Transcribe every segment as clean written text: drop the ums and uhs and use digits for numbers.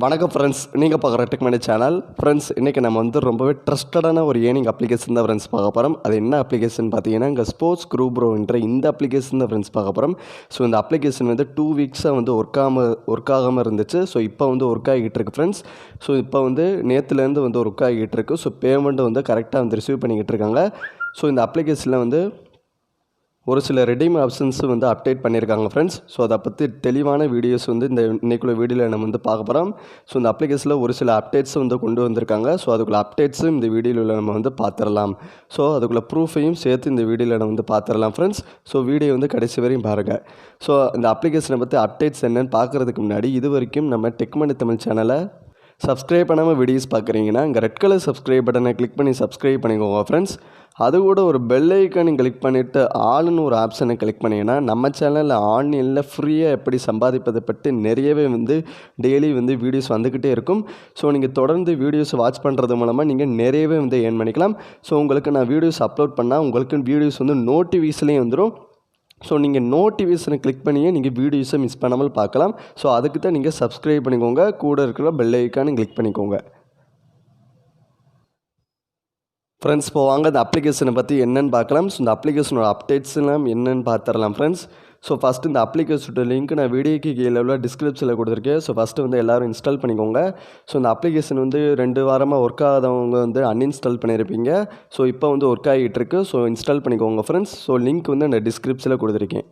வணக்கம் ஃப்ரெண்ட்ஸ், நீங்கள் பார்க்குற டெக் மணி சேனல். ஃப்ரெண்ட்ஸ், இன்றைக்கி நம்ம வந்து ரொம்பவே ட்ரஸ்டடான ஒரு ஏர்னிங் அப்ளிகேஷன் தான் ஃப்ரெண்ட்ஸ் பார்க்க போகிறோம். அது என்ன அப்ளிகேஷன் பார்த்தீங்கன்னா, இங்கே ஸ்போர்ட்ஸ் ப்ரோன்ற இந்த அப்ளிகேஷன் தான் ஃப்ரெண்ட்ஸ் பார்க்க போகிறோம். ஸோ இந்த அப்ளிகேஷன் வந்து 2 வீக்ஸாக வந்து ஒர்க் ஆகாமல் இருந்துச்சு. ஸோ இப்போ வந்து ஒர்க் ஆகிட்டு இருக்கு ஃப்ரெண்ட்ஸ். ஸோ இப்போ வந்து நேற்றுலேருந்து வந்து ஒர்க் ஆகிட்டு இருக்கு. ஸோ பேமெண்ட் வந்து கரெக்டாக வந்து ரிசீவ் பண்ணிக்கிட்டு இருக்காங்க. ஸோ இந்த அப்ளிகேஷனில் வந்து ஒரு சில ரெடீம் ஆப்ஷன்ஸ் வந்து அப்டேட் பண்ணியிருக்காங்க ஃப்ரெண்ட்ஸ். ஸோ அதை பற்றி தெளிவான வீடியோஸ் வந்து இன்றைக்குள்ள வீடியோவில் நம்ம வந்து பார்க்க போகிறோம். ஸோ இந்த அப்ளிகேஷனில் ஒரு சில அப்டேட்ஸ் வந்து கொண்டு வந்திருக்காங்க. ஸோ அதுக்குள்ள அப்டேட்ஸும் இந்த வீடியோவில் நம்ம வந்து பார்த்துடலாம். ஸோ அதுக்குள்ள ப்ரூஃபையும் சேர்த்து இந்த வீடியோவில் நம்ம வந்து பார்த்துடலாம் ஃப்ரெண்ட்ஸ். ஸோ வீடியோ வந்து கடைசி வரையும் பாருங்கள். ஸோ இந்த அப்ளிகேஷனை பற்றி அப்டேட்ஸ் என்னென்னு பார்க்குறதுக்கு முன்னாடி இது வரைக்கும் நம்ம டெக் மணி தமிழ் சேனலை சப்ஸ்கிரைப் பண்ணாமல் வீடியோஸ் பார்க்குறீங்கன்னா இங்கே ரெட் கலர் சப்ஸ்கிரைப் பட்டனை கிளிக் பண்ணி சப்ஸ்கிரைப் பண்ணிக்கோங்க ஃப்ரெண்ட்ஸ். அது கூட ஒரு பெல் ஐக்கானை கிளிக் பண்ணிவிட்டு ஆல்னு ஒரு ஆப்ஷனை கிளிக் பண்ணிங்கன்னா நம்ம சேனலில் ஆன்லைனில் ஃப்ரீயாக எப்படி சம்பாதிப்பதை பற்றி நிறையவே வந்து டெய்லி வந்து வீடியோஸ் வந்துக்கிட்டே இருக்கும். ஸோ நீங்கள் தொடர்ந்து வீடியோஸ் வாட்ச் பண்ணுறது மூலமாக நீங்கள் நிறையவே வந்து ஏர்ன் பண்ணிக்கலாம். ஸோ உங்களுக்கு நான் வீடியோஸ் அப்லோட் பண்ணால் உங்களுக்கு வீடியோஸ் வந்து நோட்டிஃபிகேஷன்லேயும் வந்துடும். ஸோ நீங்கள் நோட்டிஃபிகேஷனை கிளிக் பண்ணியே நீங்கள் வீடியோஸை மிஸ் பண்ணாமல் பார்க்கலாம். ஸோ அதுக்கு தான் நீங்கள் சப்ஸ்கிரைப் பண்ணிக்கோங்க, கூட இருக்கிற பெல் ஐக்கானை கிளிக் பண்ணிக்கோங்க ஃப்ரெண்ட்ஸ். இப்போ வாங்க இந்த அப்ளிகேஷனை பற்றி என்னென்னு பார்க்கலாம். ஸோ இந்த அப்ளிகேஷனோட அப்டேட்ஸ்லாம் என்னென்னு பார்த்துடலாம் ஃப்ரெண்ட்ஸ். ஸோ ஃபஸ்ட்டு இந்த அப்ளிகேஷனோட லிங்க் நான் வீடியோக்கு கீழே உள்ள டிஸ்கிரிப்ஷனில் கொடுத்துருக்கேன். ஸோ ஃபஸ்ட்டு வந்து எல்லோரும் இன்ஸ்டால் பண்ணிக்கோங்க. ஸோ இந்த அப்ளிகேஷன் வந்து 2 வாரமாக ஒர்க் ஆகாதவங்க வந்து அன்இன்ஸ்டால் பண்ணியிருப்பீங்க. ஸோ இப்போ வந்து ஒர்க் ஆகிட்டு இருக்கு. ஸோ இன்ஸ்டால் பண்ணிக்கோங்க ஃப்ரெண்ட்ஸ். ஸோ லிங்க் வந்து நான் டிஸ்கிரிப்ஷனில் கொடுத்துருக்கேன்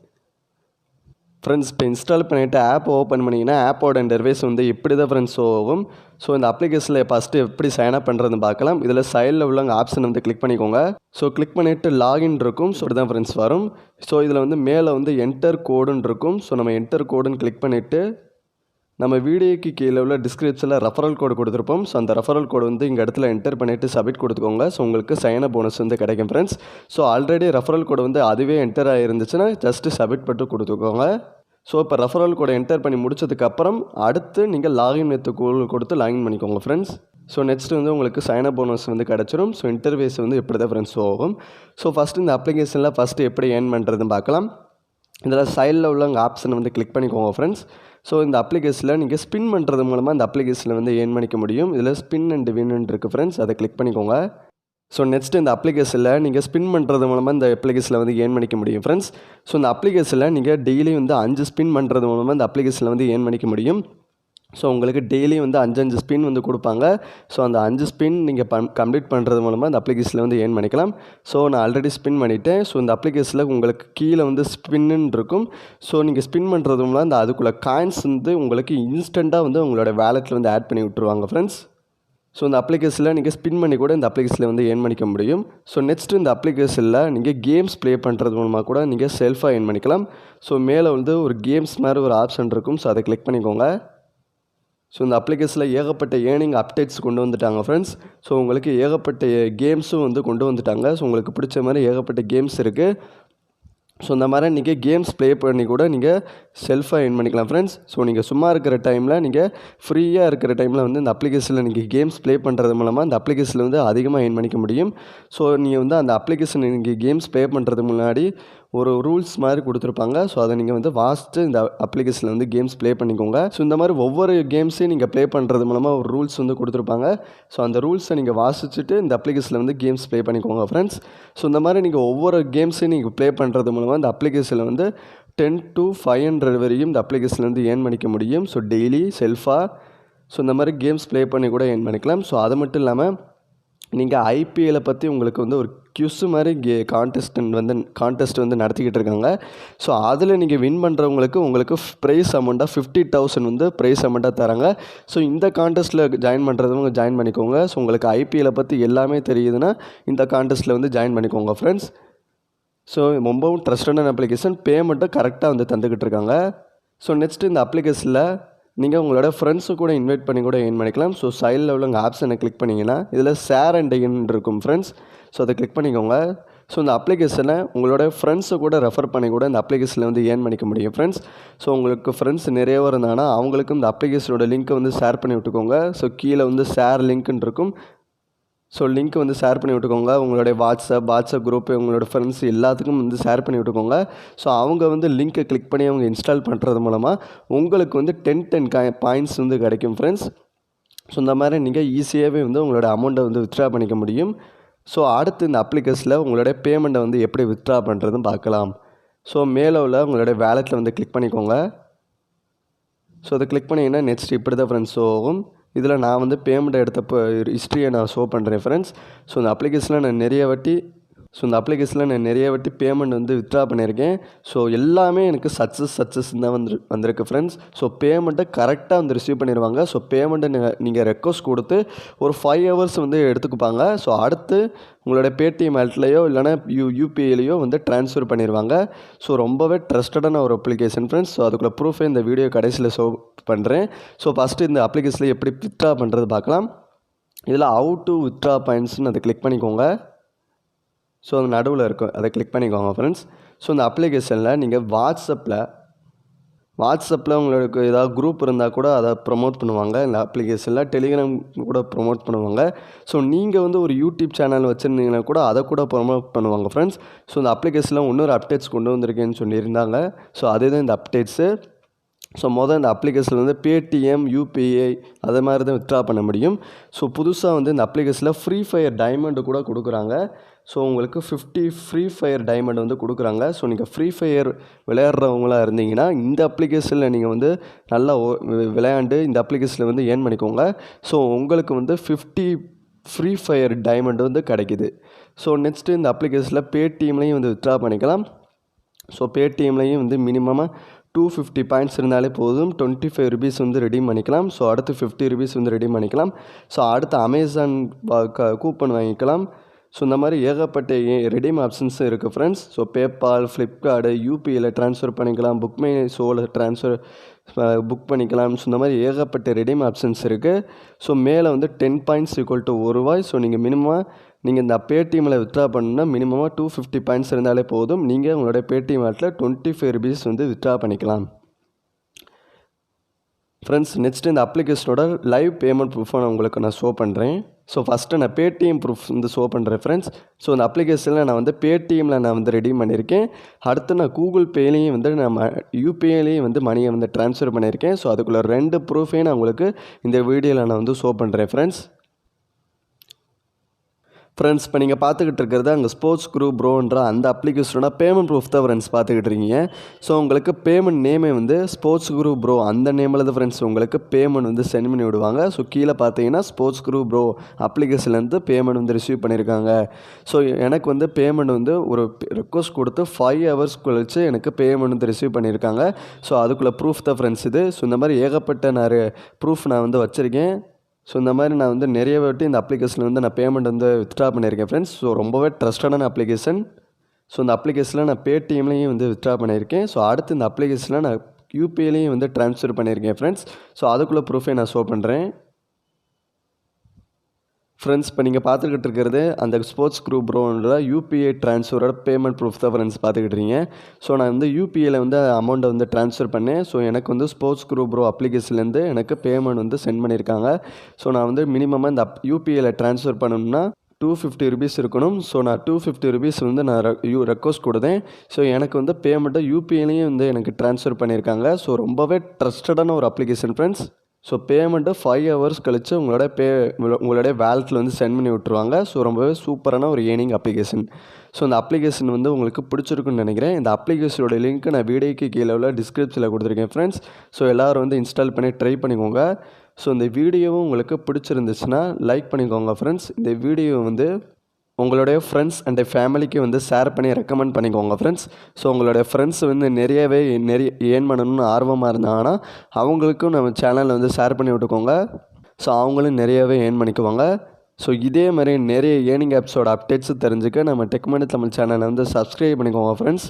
ஃப்ரெண்ட்ஸ். இப்போ இன்ஸ்டால் பண்ணிவிட்டு ஆப் ஓப்பன் பண்ணிங்கன்னா ஆப்போட இன்டர்ஃபேஸ் வந்து இப்படி தான் ஃப்ரெண்ட்ஸ் ஆகும். ஸோ இந்த அப்ளிகேஷனில் ஃபஸ்ட்டு எப்படி சைன் அப் பண்ணுறதுன்னு பார்க்கலாம். இதில் சைடில் உள்ள ஆப்ஷன் வந்து கிளிக் பண்ணிக்கோங்க. ஸோ கிளிக் பண்ணிவிட்டு லாகின் இருக்கும். ஸோ இப்படி தான் ஃப்ரெண்ட்ஸ் வரும். ஸோ இதில் வந்து மேலே வந்து என்டர் கோடுன்னு இருக்கும். ஸோ நம்ம என்டர் கோடுன்னு கிளிக் பண்ணிவிட்டு நம்ம வீடியோக்கு கீழே உள்ள டிஸ்கிரிப்ஷனில் ரெஃபரல் கோடு கொடுத்துருப்போம். ஸோ அந்த ரெஃபரல் கோடு வந்து இங்கே இடத்துல என்டர் பண்ணிவிட்டு சப்மிட் கொடுத்துக்கோங்க. ஸோ உங்களுக்கு சைன் அப் போனஸ் வந்து கிடைக்கும் ஃப்ரெண்ட்ஸ். ஸோ ஆல்ரெடி ரெஃபரல் கோடு வந்து அதுவே என்டர் ஆகிருந்துச்சுன்னா ஜஸ்ட்டு சப்மிட் பண்ணிட்டு கொடுத்துக்கோங்க. ஸோ இப்போ ரெஃபரல் கோடை என்டர் பண்ணி முடிச்சதுக்கப்புறம் அடுத்து நீங்கள் லாகின் வித் கொடுத்து லாகின் பண்ணிக்கோங்க ஃப்ரெண்ட்ஸ். ஸோ நெக்ஸ்ட் வந்து உங்களுக்கு சைன் அப் போனஸ் வந்து கிடச்சிரும். ஸோ இன்டர்ஃபேஸ் வந்து எப்படி தான் ஃப்ரெண்ட்ஸ் ஆகும். ஸோ ஃபஸ்ட்டு இந்த அப்ளிகேஷனில் ஃபஸ்ட்டு எப்படி ஏர்ன் பண்ணுறதுன்னு பார்க்கலாம். இதில் சைடில் உள்ள ஆப்ஷனை வந்து கிளிக் பண்ணிக்கோங்க ஃப்ரெண்ட்ஸ். ஸோ இந்த அப்ளிகேஷனில் நீங்கள் ஸ்பின் பண்ணுறது மூலமாக இந்த அப்ளிகேஷனில் வந்து ஏர்ன் பண்ணிக்க முடியும். இதில் ஸ்பின் அண்ட் வின் இருக்குது ஃப்ரெண்ட்ஸ், அதை கிளிக் பண்ணிக்கோங்க. ஸோ நெக்ஸ்ட் இந்த அப்ளிகேஷனில் நீங்கள் ஸ்பின் பண்ணுறது மூலமாக இந்த அப்ளிகேஷனில் வந்து ஏர்ன் பண்ணிக்க முடியும் ஃப்ரெண்ட்ஸ். ஸோ இந்த அப்ளிகேஷனில் நீங்கள் டெய்லி வந்து 5 ஸ்பின் பண்ணுறது மூலமாக இந்த அப்ளிகேஷனில் வந்து ஏர்ன் பண்ணிக்க முடியும். ஸோ உங்களுக்கு டெய்லி வந்து 5 ஸ்பின் வந்து கொடுப்பாங்க. ஸோ அந்த 5 ஸ்பின் நீங்கள் கம்ப்ளீட் பண்ணுறது மூலமாக இந்த அப்ளிகேஷனில் வந்து ஏர்ன் பண்ணிக்கலாம். ஸோ நான் ஆல்ரெடி ஸ்பின் பண்ணிவிட்டேன். ஸோ இந்த அப்ளிகேஷனில் உங்களுக்கு கீழே வந்து ஸ்பின்னு இருக்கும். ஸோ நீங்கள் ஸ்பின் பண்ணுறது மூலம் அந்த அதுக்குள்ளே காயின்ஸ் வந்து உங்களுக்கு இன்ஸ்டண்ட்டாக வந்து உங்களோட வேலெட்டில் வந்து ஆட் பண்ணி விட்ருவாங்க ஃப்ரெண்ட்ஸ். ஸோ இந்த அப்ளிகேஷனில் நீங்கள் ஸ்பின் பண்ணி கூட இந்த அப்ளிகேஷனில் வந்து ஏர்ன் பண்ணிக்க முடியும். ஸோ நெக்ஸ்ட்டு இந்த அப்ளிகேஷனில் நீங்கள் கேம்ஸ் ப்ளே பண்ணுறது மூலமாக கூட நீங்கள் செல்ஃபாக ஏர்ன் பண்ணிக்கலாம். ஸோ மேலே வந்து ஒரு கேம்ஸ் மாதிரி ஒரு ஆப்ஷன் இருக்கும். ஸோ அதை கிளிக் பண்ணிக்கோங்க. ஸோ இந்த அப்ளிகேஷனில் ஏகப்பட்ட ஏர்னிங் அப்டேட்ஸ் கொண்டு வந்துட்டாங்க ஃப்ரெண்ட்ஸ். ஸோ உங்களுக்கு ஏகப்பட்ட கேம்ஸும் வந்து கொண்டு வந்துட்டாங்க. ஸோ உங்களுக்கு பிடிச்ச மாதிரி ஏகப்பட்ட கேம்ஸ் இருக்குது. ஸோ இந்த மாதிரி நீங்கள் கேம்ஸ் ப்ளே பண்ணி கூட நீங்கள் செல்ஃபாக ஏர்ன் பண்ணிக்கலாம் ஃப்ரெண்ட்ஸ். ஸோ நீங்கள் சும்மா இருக்கிற டைமில் நீங்கள் ஃப்ரீயாக இருக்கிற டைமில் வந்து இந்த அப்ளிகேஷனில் நீங்கள் கேம்ஸ் ப்ளே பண்ணுறது மூலமாக அந்த அப்ளிகேஷனில் வந்து அதிகமாக ஏர்ன் பண்ணிக்க முடியும். ஸோ நீங்கள் வந்து அந்த அப்ளிகேஷன் நீங்கள் கேம்ஸ் ப்ளே பண்ணுறதுக்கு முன்னாடி ஒரு ரூல்ஸ் மாதிரி கொடுத்துருப்பாங்க. ஸோ அதை நீங்கள் வந்து வாசித்து இந்த அப்ளிகேஷனில் வந்து கேம்ஸ் ப்ளே பண்ணிக்கோங்க. ஸோ இந்த மாதிரி ஒவ்வொரு கேம்ஸையும் நீங்கள் ப்ளே பண்ணுறது மூலமாக ஒரு ரூல்ஸ் வந்து கொடுத்துருப்பாங்க. ஸோ அந்த ரூல்ஸை நீங்கள் வாசிச்சுட்டு இந்த அப்ளிகேஷனில் வந்து கேம்ஸ் ப்ளே பண்ணிக்கோங்க ஃப்ரெண்ட்ஸ். ஸோ இந்த மாதிரி நீங்கள் ஒவ்வொரு கேம்ஸையும் நீங்கள் ப்ளே பண்ணுறது மூலமாக இந்த அப்ளிகேஷனில் வந்து 10 to 500 வரையும் இந்த அப்ளிகேஷனில் வந்து ஏர்ன் பண்ணிக்க முடியும். ஸோ டெய்லி செல்ஃபாக ஸோ இந்த மாதிரி கேம்ஸ் ப்ளே பண்ணி கூட ஏர்ன் பண்ணிக்கலாம். ஸோ அது மட்டும் இல்லாமல் நீங்கள் ஐபிஎல்லை பற்றி உங்களுக்கு வந்து ஒரு கியூஸ் மாதிரி கான்டெஸ்ட் வந்து நடத்திக்கிட்டு இருக்காங்க. ஸோ அதில் நீங்கள் வின் பண்ணுறவங்களுக்கு உங்களுக்கு ப்ரைஸ் அமௌண்ட்டாக 50,000 வந்து ப்ரைஸ் அமௌண்ட்டாக தராங்க. ஸோ இந்த கான்டெஸ்ட்டில் ஜாயின் பண்ணுறதுவங்க ஜாயின் பண்ணிக்கோங்க. ஸோ உங்களுக்கு ஐபிஎல்லை பற்றி எல்லாமே தெரியுதுன்னா இந்த கான்டெஸ்ட்டில் வந்து ஜாயின் பண்ணிக்கோங்க ஃப்ரெண்ட்ஸ். ஸோ ரொம்பவும் ட்ரஸ்டடான அப்ளிகேஷன், பேமெண்ட்டும் கரெக்டாக வந்து தந்துக்கிட்டு இருக்காங்க. ஸோ நெக்ஸ்ட்டு இந்த அப்ளிகேஷனில் நீங்கள் உங்களோட ஃப்ரெண்ட்ஸு கூட இன்வைட் பண்ணி கூட ஏர்ன் பண்ணிக்கலாம். ஸோ சைடில் உள்ள ஆப்ஷனை கிளிக் பண்ணிங்கன்னா இதில் ஷேர் அண்ட் ஏர்ன் இருக்கும் ஃப்ரெண்ட்ஸ். ஸோ அதை கிளிக் பண்ணிக்கோங்க. ஸோ இந்த அப்ளிகேஷனை உங்களோட ஃப்ரெண்ட்ஸை கூட ரெஃபர் பண்ணி கூட இந்த அப்ளிகேஷனில் வந்து ஏர்ன் பண்ணிக்க முடியும் ஃப்ரெண்ட்ஸ். ஸோ உங்களுக்கு ஃப்ரெண்ட்ஸ் நிறைய இருந்தாங்கன்னா அவங்களுக்கும் இந்த அப்ளிகேஷனோட லிங்க்கை வந்து ஷேர் பண்ணி விட்டுக்கோங்க. ஸோ கீழே வந்து ஷேர் லிங்க்குன்னு இருக்கும். ஸோ லிங்க் வந்து ஷேர் பண்ணி விட்டுக்கோங்க. உங்களுடைய வாட்ஸ்அப் குரூப்பு, உங்களோட ஃப்ரெண்ட்ஸ் எல்லாத்துக்கும் வந்து ஷேர் பண்ணி விட்டுக்கோங்க. ஸோ அவங்க வந்து லிங்க்கை கிளிக் பண்ணி அவங்க இன்ஸ்டால் பண்ணுறது மூலமாக உங்களுக்கு வந்து 10 பாயிண்ட்ஸ் வந்து கிடைக்கும் ஃப்ரெண்ட்ஸ். ஸோ இந்த மாதிரி நீங்கள் ஈஸியாகவே வந்து உங்களோட அமௌண்ட்டை வந்து வித்ட்ரா பண்ணிக்க முடியும். ஸோ அடுத்து இந்த அப்ளிகேஷனில் உங்களுடைய பேமெண்ட்டை வந்து எப்படி வித்ட்ரா பண்ணுறதுன்னு பார்க்கலாம். ஸோ மேலே உள்ள உங்களுடைய வேலெட்டில் வந்து கிளிக் பண்ணிக்கோங்க. ஸோ அதை கிளிக் பண்ணிங்கன்னா நெக்ஸ்ட் இப்படி தான் ஃப்ரெண்ட்ஸ் ஷோ ஆகும். இதில் நான் வந்து பேமெண்ட் எடுத்தப்போ ஹிஸ்ட்ரியை நான் ஷோ பண்ணுறேன் ஃப்ரெண்ட்ஸ். ஸோ இந்த அப்ளிகேஷனில் நான் நிறைய வாட்டி பேமெண்ட் வந்து வித்ட்ரா பண்ணியிருக்கேன். ஸோ எல்லாமே எனக்கு சக்ஸஸ் தான் வந்திருக்கு ஃப்ரெண்ட்ஸ். ஸோ பேமெண்ட்டை கரெக்டாக வந்து ரிசீவ் பண்ணிடுவாங்க. ஸோ பேமெண்ட்டை நீங்கள் ரெக்வஸ்ட் கொடுத்து ஒரு 5 ஹவர்ஸ் வந்து எடுத்துக்குப்பாங்க. ஸோ அடுத்து உங்களோட பேடிஎம் வாலெட்லையோ இல்லைனா யூபிஐலையோ வந்து ட்ரான்ஸ்ஃபர் பண்ணிடுவாங்க. ஸோ ரொம்பவே ட்ரஸ்டடான ஒரு அப்ளிகேஷன் ஃப்ரெண்ட்ஸ். ஸோ அதுக்குள்ள ப்ரூஃபே இந்த வீடியோ கடைசியில் ஷோ பண்ணுறேன். ஸோ ஃபஸ்ட்டு இந்த அப்ளிகேஷனில் எப்படி வித்ட்ரா பண்ணுறது பார்க்கலாம். இதில் ஹவு டு வித்ட்ரா பாயிண்ட்ஸ்னு அதை கிளிக் பண்ணிக்கோங்க. ஸோ அது நடுவில் இருக்கும், அதை கிளிக் பண்ணிக்கோங்க ஃப்ரெண்ட்ஸ். ஸோ இந்த அப்ளிகேஷனில் நீங்கள் வாட்ஸ்அப்பில் உங்களுக்கு ஏதாவது குரூப் இருந்தால் கூட அதை ப்ரொமோட் பண்ணுவாங்க. இந்த அப்ளிகேஷனில் டெலிகிராம் கூட ப்ரொமோட் பண்ணுவாங்க. ஸோ நீங்கள் வந்து ஒரு யூடியூப் சேனல் வச்சுருந்தீங்கன்னா கூட அதை கூட ப்ரொமோட் பண்ணுவாங்க ஃப்ரெண்ட்ஸ். ஸோ இந்த அப்ளிகேஷனில் இன்னொரு அப்டேட்ஸ் கொண்டு வந்திருக்கேன்னு சொல்லியிருந்தாங்க. ஸோ அதுதான் இந்த அப்டேட்ஸு. ஸோ இந்த அப்ளிகேஷனில் வந்து பேடிஎம், யூபிஐ அது மாதிரி தான் வித்ட்ரா பண்ண முடியும். ஸோ புதுசாக வந்து இந்த அப்ளிகேஷனில் ஃப்ரீ ஃபயர் டைமண்டு கூட கொடுக்குறாங்க. ஸோ உங்களுக்கு 50 ஃப்ரீ ஃபயர் டைமண்ட் வந்து கொடுக்குறாங்க. ஸோ நீங்கள் ஃப்ரீ ஃபயர் விளையாடுறவங்களாக இருந்தீங்கன்னா இந்த அப்ளிகேஷனில் நீங்கள் வந்து நல்லா விளையாண்டு இந்த அப்ளிகேஷனில் வந்து ஏர்ன் பண்ணிக்கோங்க. ஸோ உங்களுக்கு வந்து 50 ஃப்ரீ ஃபயர் டைமண்ட் வந்து கிடைக்கிது. ஸோ நெக்ஸ்ட்டு இந்த அப்ளிகேஷனில் பேடிஎம்லேயும் வந்து வித்ட்ரா பண்ணிக்கலாம். ஸோ பேடிஎம்லேயும் வந்து மினிமமாக 250 பாயிண்ட்ஸ் இருந்தாலே போதும். 25 ருபீஸ் வந்து ரெடீம் பண்ணிக்கலாம். ஸோ அடுத்து 50 ருபீஸ் வந்து ரெடீம் பண்ணிக்கலாம். ஸோ அடுத்து அமேசான் கூப்பன் வாங்கிக்கலாம். ஸோ இந்த மாதிரி ஏகப்பட்ட ரெடீம் ஆப்ஷன்ஸும் இருக்குது ஃப்ரெண்ட்ஸ். ஸோ பேபால், ஃப்ளிப்கார்டு, யூபிஐயில் ட்ரான்ஸ்ஃபர் பண்ணிக்கலாம், புக்மை ஷோவில் புக் பண்ணிக்கலாம். ஸோ இந்த மாதிரி ஏகப்பட்ட ரெடீம் ஆப்ஷன்ஸ் இருக்குது. ஸோ மேலே வந்து 10 பாயிண்ட்ஸ் ஈக்குவல் டு ₹1. ஸோ நீங்கள் இந்த பேடிஎம்மில் வித்ட்ரா பண்ணணும்னா மினிமமாக 250 பாயிண்ட்ஸ் இருந்தாலே போதும். நீங்கள் உங்களுடைய பேடிஎம் வாலெட்டில் 25 ருபீஸ் வந்து வித்ட்ரா பண்ணிக்கலாம் ஃப்ரெண்ட்ஸ். நெக்ஸ்ட்டு இந்த அப்ளிகேஷனோட லைவ் பேமெண்ட் ப்ரூஃபை உங்களுக்கு நான் ஷோ பண்ணுறேன். ஸோ ஃபஸ்ட்டு நான் பேடிஎம் ப்ரூஃப் வந்து ஷோ பண்ணுறேன் ஃப்ரெண்ட்ஸ். ஸோ இந்த அப்ளிகேஷனில் நான் வந்து பேடிஎம்மில் நான் வந்து ரெடீம் பண்ணியிருக்கேன். அடுத்து நான் கூகுள் பேலையும் வந்து யூபிஐலையும் வந்து மணியை வந்து ட்ரான்ஸ்ஃபர் பண்ணியிருக்கேன். ஸோ அதுக்குள்ளே 2 ப்ரூஃபையும் நான் உங்களுக்கு இந்த வீடியோவில் நான் வந்து ஷோ பண்ணுறேன் ஃப்ரெண்ட்ஸ். இப்போ நீங்கள் பார்த்துக்கிட்டு இருக்கிறது அங்கே ஸ்போர்ட்ஸ் குரூப் ப்ரோன்ற அந்த அப்ளிகேஷனோட பேமெண்ட் ப்ரூஃப் தான் ஃப்ரெண்ட்ஸ் பார்த்துக்கிட்டு இருக்கீங்க. ஸோ உங்களுக்கு பேமெண்ட் நேமே வந்து ஸ்போர்ட்ஸ் குரூப் ப்ரோ அந்த நேமில் தான் ஃப்ரெண்ட்ஸ் உங்களுக்கு பேமெண்ட் வந்து சென்ட் பண்ணி விடுவாங்க. ஸோ கீழே பார்த்தீங்கன்னா ஸ்போர்ட்ஸ் குரூப் ப்ரோ அப்ளிகேஷன்லேருந்து பேமெண்ட் வந்து ரிசீவ் பண்ணியிருக்காங்க. ஸோ எனக்கு வந்து பேமெண்ட் வந்து ஒரு ரெக்வஸ்ட் கொடுத்து 5 ஹவர்ஸ் கழிச்சு எனக்கு பேமெண்ட் வந்து ரிசீவ் பண்ணியிருக்காங்க. ஸோ அதுக்குள்ளே ப்ரூஃப் தான் ஃப்ரெண்ட்ஸ் இது. ஸோ இந்த மாதிரி ஏகப்பட்ட ப்ரூஃப் நான் வந்து வச்சுருக்கேன். ஸோ இந்த மாதிரி நான் வந்து நிறைய வாட்டி இந்த அப்ளிகேஷனில் வந்து நான் பேமெண்ட் வந்து வித்ட்ரா பண்ணியிருக்கேன் ஃப்ரெண்ட்ஸ். ஸோ ரொம்பவே ட்ரஸ்டடான அப்ளிகேஷன். ஸோ இந்த அப்ளிகேஷனில் நான் பேடிஎம்லேயும் வந்து வித்ட்ரா பண்ணியிருக்கேன். ஸோ அடுத்து இந்த அப்ளிகேஷனில் நான் யூபிஐலையும் வந்து ட்ரான்ஸ்ஃபர் பண்ணியிருக்கேன் ஃப்ரெண்ட்ஸ். ஸோ அதுக்குள்ளே ப்ரூஃபை நான் ஷோ பண்ணுறேன் ஃப்ரெண்ட்ஸ். இப்போ நீங்கள் பார்த்துக்கிட்டு இருக்கிறது அந்த ஸ்போர்ட்ஸ் குரூப் ப்ரோன்ற யூபிஐ ட்ரான்ஸ்ஃபரோட பேமெண்ட் ப்ரூஃப் தான் ஃப்ரெண்ட்ஸ் பார்த்துக்கிட்டு இருக்கீங்க. ஸோ நான் வந்து யூபிஐயில் வந்து அமௌண்ட்டை வந்து ட்ரான்ஸ்ஃபர் பண்ணேன். ஸோ எனக்கு வந்து ஸ்போர்ட்ஸ் குரூப் ப்ரோ அப்ளிகேஷன்லேருந்து எனக்கு பேமெண்ட் வந்து சென்ட் பண்ணியிருக்காங்க. ஸோ நான் வந்து மினிமமாக இந்த யூபிஐயில் ட்ரான்ஸ்ஃபர் பண்ணணும்னா 250 ருபீஸ் இருக்கணும். ஸோ நான் 250 ருபீஸ் வந்து நான் ரெக்வஸ்ட் கொடுத்தேன். ஸோ எனக்கு வந்து பேமெண்ட்டை யூபிஐலையும் வந்து எனக்கு ட்ரான்ஸ்ஃபர் பண்ணியிருக்காங்க. ஸோ ரொம்பவே ட்ரஸ்டடான ஒரு application friends. So payment 5 hours கழிச்சு உங்களுடைய வேலெட்டில் வந்து சென்ட் பண்ணி விட்ருவாங்க. ஸோ ரொம்பவே சூப்பரான ஒரு ஏர்னிங் அப்ளிகேஷன். ஸோ இந்த அப்ளிகேஷன் வந்து உங்களுக்கு பிடிச்சிருக்குன்னு நினைக்கிறேன். இந்த அப்ளிகேஷனோட லிங்க் நான் வீடியோக்கு கீழே உள்ள டிஸ்கிரிப்ஷனில் கொடுத்துருக்கேன் ஃப்ரெண்ட்ஸ். ஸோ எல்லோரும் வந்து இன்ஸ்டால் பண்ணி ட்ரை பண்ணிக்கோங்க. ஸோ இந்த வீடியோவும் உங்களுக்கு பிடிச்சிருந்துச்சுன்னா லைக் பண்ணிக்கோங்க ஃப்ரெண்ட்ஸ். இந்த வீடியோ வந்து உங்களுடைய ஃப்ரெண்ட்ஸ் அண்ட் ஃபேமிலிக்கு வந்து ஷேர் பண்ணி ரெக்கமெண்ட் பண்ணிக்கோங்க ஃப்ரெண்ட்ஸ். ஸோ உங்களுடைய ஃப்ரெண்ட்ஸ் வந்து நிறைய ஏர்ன் பண்ணணும்னு ஆர்வமாக இருந்தாங்கன்னா அவங்களுக்கும் நம்ம சேனலில் வந்து ஷேர் பண்ணி விட்டுக்கோங்க. ஸோ அவங்களும் நிறையவே ஏர்ன் பண்ணிக்குவாங்க. ஸோ இதே மாதிரி நிறைய ஏர்னிங் ஆப்ஸோட அப்டேட்ஸு தெரிஞ்சுக்க நம்ம டெக்மனி தமிழ் சேனலை வந்து சப்ஸ்கிரைப் பண்ணிக்கோங்க ஃப்ரெண்ட்ஸ்.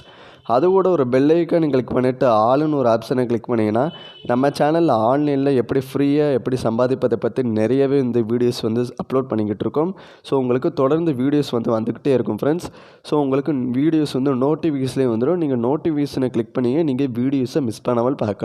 அது கூட ஒரு பெல் ஐக்கானை கிளிக் பண்ணிவிட்டு ஆளுன்னு ஒரு ஆப்ஷனை கிளிக் பண்ணிங்கன்னா நம்ம சேனலில் ஆன்லைனில் எப்படி ஃப்ரீயாக எப்படி சம்பாதிப்பதை பற்றி நிறையவே இந்த வீடியோஸ் வந்து அப்லோட் பண்ணிக்கிட்டு இருக்கோம். ஸோ உங்களுக்கு தொடர்ந்து வீடியோஸ் வந்து வந்துக்கிட்டே இருக்கும் ஃப்ரெண்ட்ஸ். ஸோ உங்களுக்கு வீடியோஸ் வந்து நோட்டிஃபிகேஷன்லேயே வந்துடும். நீங்கள் நோட்டிஃபிகேஷனை கிளிக் பண்ணி நீங்கள் வீடியோஸை மிஸ் பண்ணாமல் பார்க்கலாம்.